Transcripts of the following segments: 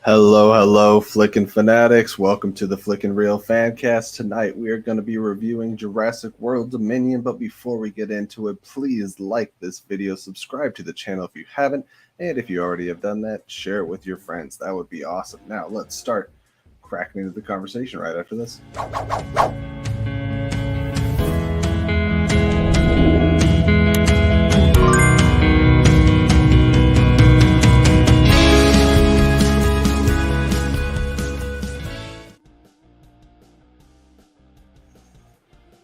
Hello, Flickin' Fanatics. Welcome to the Flickin' Real Fancast. Tonight we are going to be reviewing Jurassic World Dominion, but before we get into it, please like this video, subscribe to the channel if you haven't, and if you already have done that, share it with your friends. That would be awesome. Now, let's start cracking into the conversation right after this.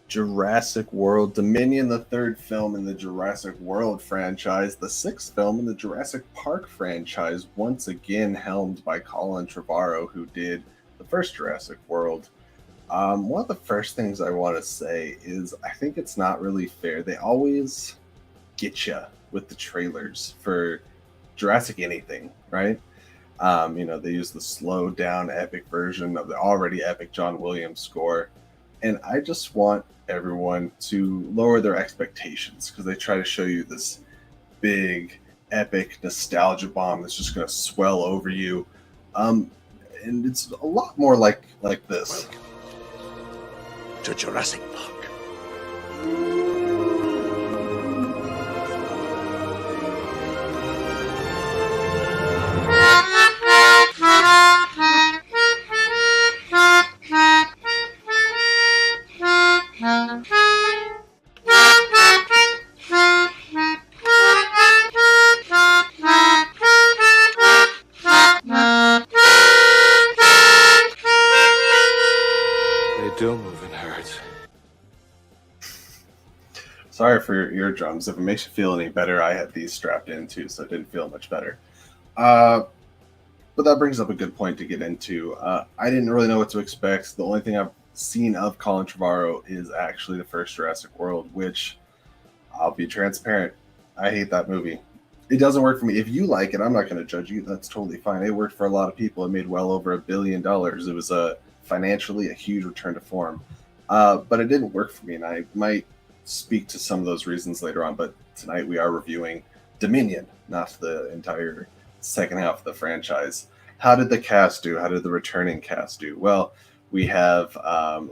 Jurassic World Dominion, the third film in the Jurassic World franchise, the sixth film in the Jurassic Park franchise, once again helmed by Colin Trevorrow, who did the first Jurassic World. One of the first things I want to say is I think it's not really fair. They always get you with the trailers for Jurassic anything, right? They use the slowed down epic version of the already epic John Williams score. And I just want everyone to lower their expectations because they try to show you this big, epic nostalgia bomb that's just going to swell over you. And it's a lot more like this. Welcome to Jurassic Park. Do move in herds. Sorry for your eardrums. If it makes you feel any better, I had these strapped in too, so it didn't feel much better. But that brings up a good point to get into. I didn't really know what to expect. The only thing I've seen of Colin Trevorrow is actually the first Jurassic World, which, I'll be transparent, I hate that movie. It doesn't work for me. If you like it, I'm not going to judge you. That's totally fine. It worked for a lot of people. It made well over $1 billion. It was financially a huge return to form. But it didn't work for me, and I might speak to some of those reasons later on. But tonight we are reviewing Dominion, not the entire second half of the franchise. How did the cast do? How did the returning cast do? Well, we have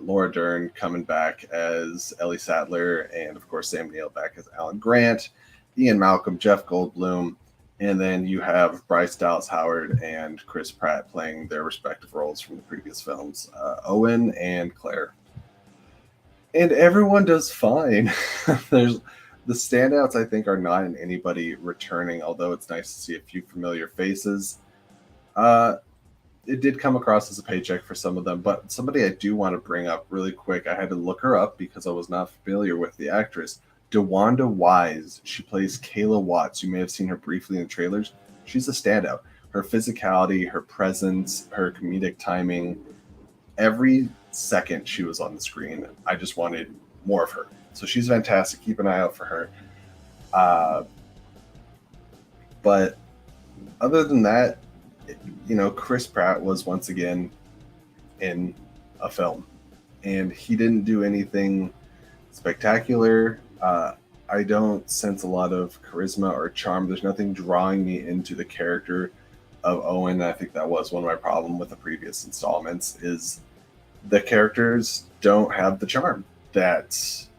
Laura Dern coming back as Ellie Sattler, and of course Sam Neill back as Alan Grant, Ian Malcolm, Jeff Goldblum, and then you have Bryce Dallas Howard and Chris Pratt playing their respective roles from the previous films, Owen and Claire. And everyone does fine. There's the standouts, I think, are not in anybody returning, although it's nice to see a few familiar faces. It did come across as a paycheck for some of them, but somebody I do want to bring up really quick, I had to look her up because I was not familiar with the actress. DeWanda Wise, she plays Kayla Watts. You may have seen her briefly in the trailers. She's a standout. Her physicality, her presence, her comedic timing, every second she was on the screen, I just wanted more of her. So she's fantastic. Keep an eye out for her. But other than that, Chris Pratt was once again in a film, and he didn't do anything spectacular. I don't sense a lot of charisma or charm. There's nothing drawing me into the character of Owen. I think that was one of my problems with the previous installments, is the characters don't have the charm that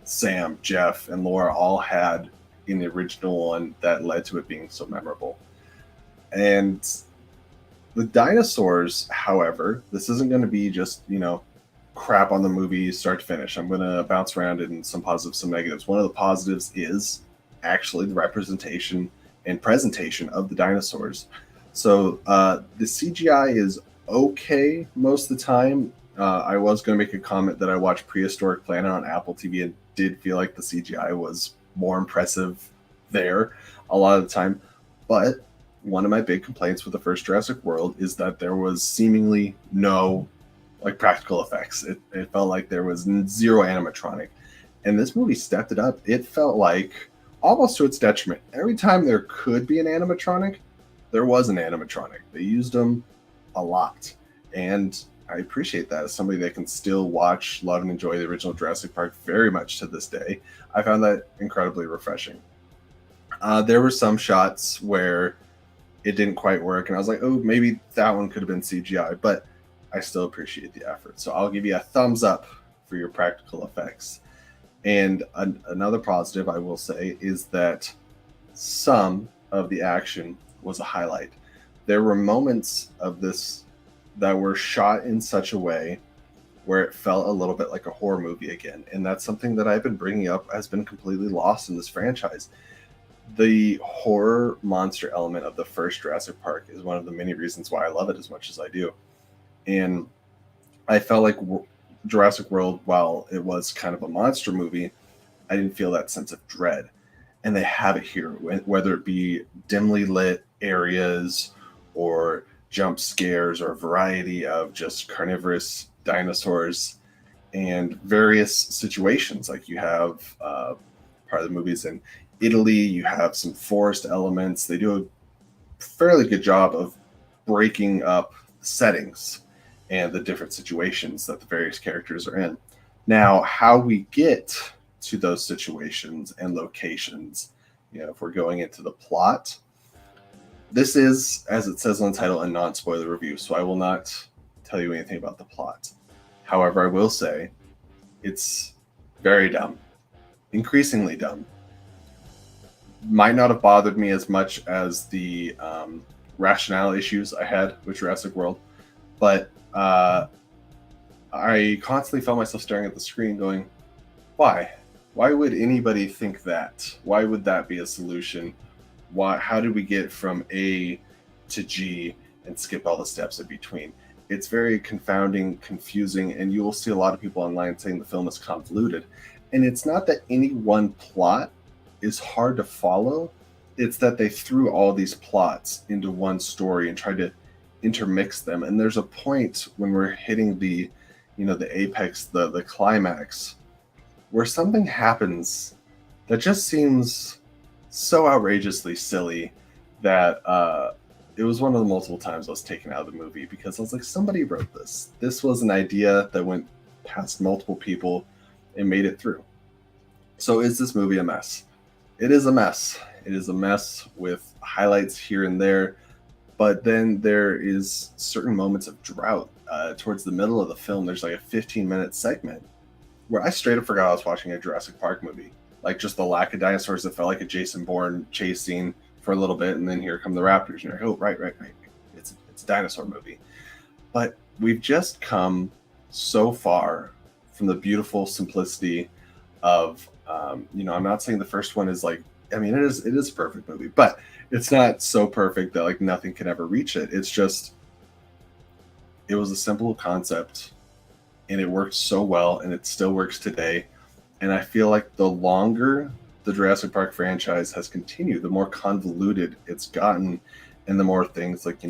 Sam, Jeff, and Laura all had in the original one that led to it being so memorable. And the dinosaurs, however, this isn't going to be just, crap on the movie start to finish. I'm going to bounce around in some positives, some negatives. One of the positives is actually the representation and presentation of the dinosaurs. So the CGI is okay most of the time. I was going to make a comment that I watched Prehistoric Planet on Apple TV and did feel like the CGI was more impressive there a lot of the time. But one of my big complaints with the first Jurassic World is that there was seemingly no practical effects. It felt like there was zero animatronic. And this movie stepped it up. It felt like almost to its detriment. Every time there could be an animatronic, there was an animatronic. They used them a lot. And I appreciate that as somebody that can still watch, love, and enjoy the original Jurassic Park very much to this day. I found that incredibly refreshing. There were some shots where it didn't quite work. And I was like, oh, maybe that one could have been CGI, but I still appreciate the effort. So I'll give you a thumbs up for your practical effects. And another positive I will say is that some of the action was a highlight. There were moments of this that were shot in such a way where it felt a little bit like a horror movie again. And that's something that I've been bringing up has been completely lost in this franchise. The horror monster element of the first Jurassic Park is one of the many reasons why I love it as much as I do. And I felt like Jurassic World, while it was kind of a monster movie, I didn't feel that sense of dread. And they have it here, whether it be dimly lit areas or jump scares or a variety of just carnivorous dinosaurs and various situations. Like you have part of the movies in Italy, you have some forest elements. They do a fairly good job of breaking up settings and the different situations that the various characters are in. Now, how we get to those situations and locations, if we're going into the plot, this is, as it says on the title, a non-spoiler review, so I will not tell you anything about the plot. However, I will say it's very dumb, increasingly dumb. Might not have bothered me as much as the rationale issues I had with Jurassic World, but I constantly found myself staring at the screen going, why? Why would anybody think that? Why would that be a solution? How did we get from A to G and skip all the steps in between? It's very confounding, confusing, and you will see a lot of people online saying the film is convoluted. And it's not that any one plot is hard to follow. It's that they threw all these plots into one story and tried to intermix them. And there's a point when we're hitting the apex, the climax, where something happens that just seems so outrageously silly that it was one of the multiple times I was taken out of the movie because I was like, somebody wrote this. This was an idea that went past multiple people and made it through. So is this movie a mess? It is a mess. It is a mess with highlights here and there, but then there is certain moments of drought. Towards the middle of the film, there's like a 15-minute segment where I straight up forgot I was watching a Jurassic Park movie. Like just the lack of dinosaurs that felt like a Jason Bourne chase scene for a little bit, and then here come the raptors. And you're like, oh, right. It's a dinosaur movie. But we've just come so far from the beautiful simplicity of, I'm not saying the first one is like, I mean, it is a perfect movie, but it's not so perfect that like nothing can ever reach it. It's just, it was a simple concept and it worked so well and it still works today. And I feel like the longer the Jurassic Park franchise has continued, the more convoluted it's gotten, and the more things like,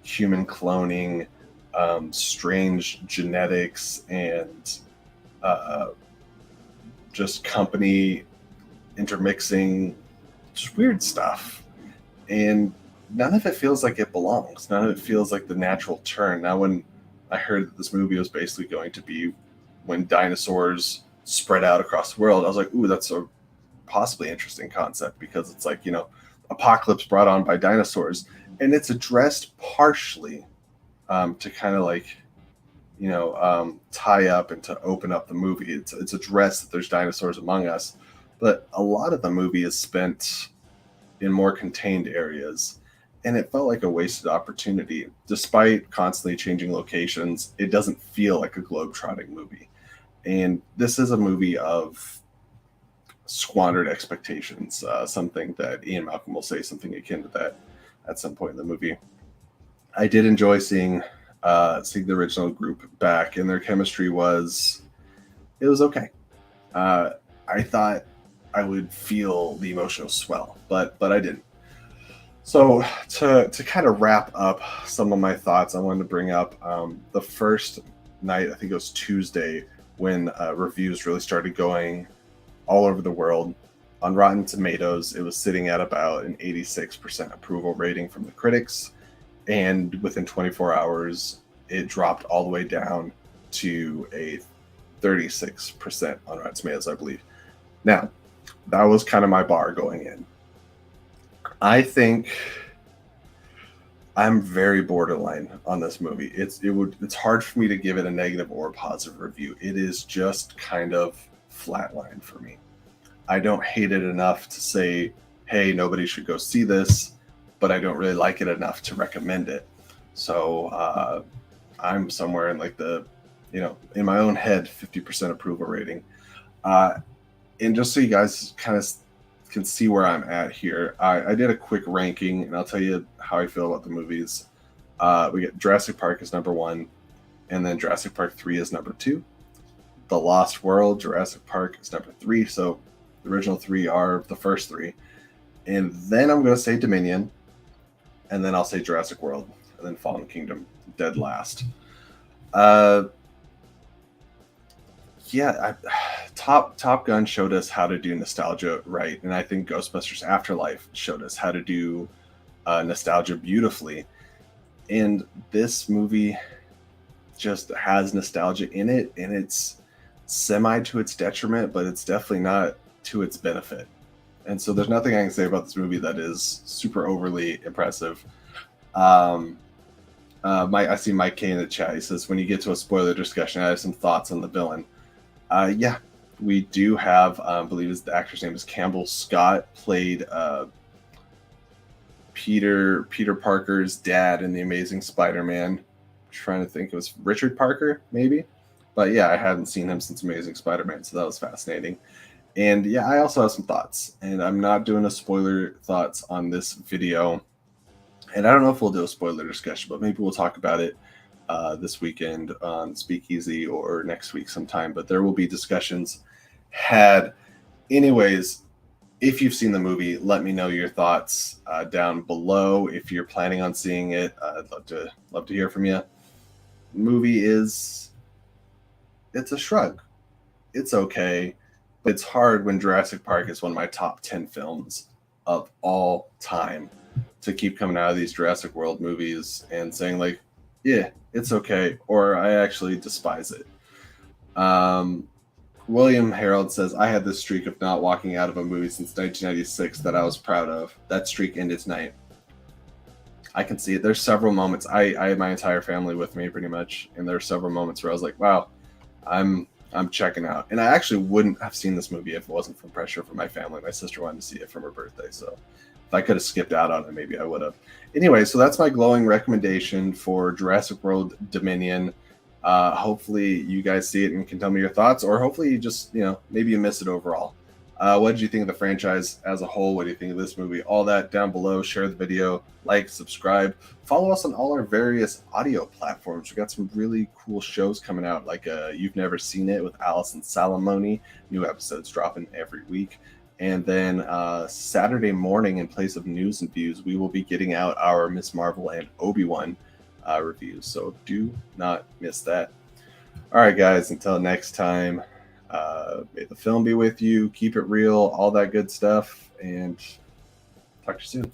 human cloning, strange genetics, and just company intermixing, just weird stuff. And none of it feels like it belongs. None of it feels like the natural turn. Now, when I heard that this movie was basically going to be when dinosaurs spread out across the world, I was like, ooh, that's a possibly interesting concept because it's like, apocalypse brought on by dinosaurs. And it's addressed partially to kind of like, tie up and to open up the movie. It's addressed that there's dinosaurs among us, but a lot of the movie is spent in more contained areas. And it felt like a wasted opportunity. Despite constantly changing locations, it doesn't feel like a globe-trotting movie. And this is a movie of squandered expectations, something that Ian Malcolm will say something akin to that at some point in the movie. I did enjoy seeing the original group back, and their chemistry was okay. I thought I would feel the emotional swell, but I didn't. So to kind of wrap up some of my thoughts, I wanted to bring up the first night, I think it was Tuesday, when reviews really started going all over the world. On Rotten Tomatoes, it was sitting at about an 86% approval rating from the critics, and within 24 hours, it dropped all the way down to a 36% on Rotten Tomatoes, I believe. Now, that was kind of my bar going in. I think I'm very borderline on this movie. It's hard for me to give it a negative or positive review. It is just kind of flatline for me. I don't hate it enough to say, hey, nobody should go see this, but I don't really like it enough to recommend it. So I'm somewhere in like the, in my own head, 50% approval rating. Uh, and just so you guys kind of can see where I'm at here, I did a quick ranking, and I'll tell you how I feel about the movies. We get Jurassic Park is number 1, and then Jurassic Park 3 is number 2. The Lost World, Jurassic Park is number 3. So the original 3 are the first 3. And then I'm going to say Dominion, and then I'll say Jurassic World, and then Fallen Kingdom dead last. Top Gun showed us how to do nostalgia right, and I think Ghostbusters Afterlife showed us how to do nostalgia beautifully. And this movie just has nostalgia in it, and it's semi to its detriment, but it's definitely not to its benefit. And so there's nothing I can say about this movie that is super overly impressive. I see Mike K in the chat. He says, when you get to a spoiler discussion, I have some thoughts on the villain. Yeah, we do have, I believe the actor's name is Campbell Scott, played Peter Parker's dad in The Amazing Spider-Man. I'm trying to think, it was Richard Parker, maybe? But yeah, I hadn't seen him since Amazing Spider-Man, so that was fascinating. And yeah, I also have some thoughts, and I'm not doing a spoiler thoughts on this video. And I don't know if we'll do a spoiler discussion, but maybe we'll talk about it this weekend on Speakeasy or next week sometime. But there will be discussions had. Anyways, if you've seen the movie, let me know your thoughts down below. If you're planning on seeing it, I'd love to hear from you. The movie it's a shrug. It's okay, but it's hard when Jurassic Park is one of my top 10 films of all time to keep coming out of these Jurassic World movies and saying like, yeah, it's okay, or I actually despise it. William Harold says, I had this streak of not walking out of a movie since 1996 that I was proud of. That streak ended tonight. I can see it. There's several moments. I had my entire family with me pretty much, and there were several moments where I was like, wow, I'm checking out. And I actually wouldn't have seen this movie if it wasn't from pressure from my family. My sister wanted to see it from her birthday, so if I could have skipped out on it, maybe I would have. Anyway, so that's my glowing recommendation for Jurassic World Dominion. Hopefully you guys see it and can tell me your thoughts, or hopefully you just, maybe you miss it overall. What did you think of the franchise as a whole? What do you think of this movie? All that down below. Share the video, like, subscribe, follow us on all our various audio platforms. We got some really cool shows coming out, like You've Never Seen It with Allison Salamoni. New episodes dropping every week. And then Saturday morning, in place of news and views, we will be getting out our Miss Marvel and Obi-Wan reviews. So do not miss that. All right, guys, until next time, may the film be with you. Keep it real, all that good stuff, and talk to you soon.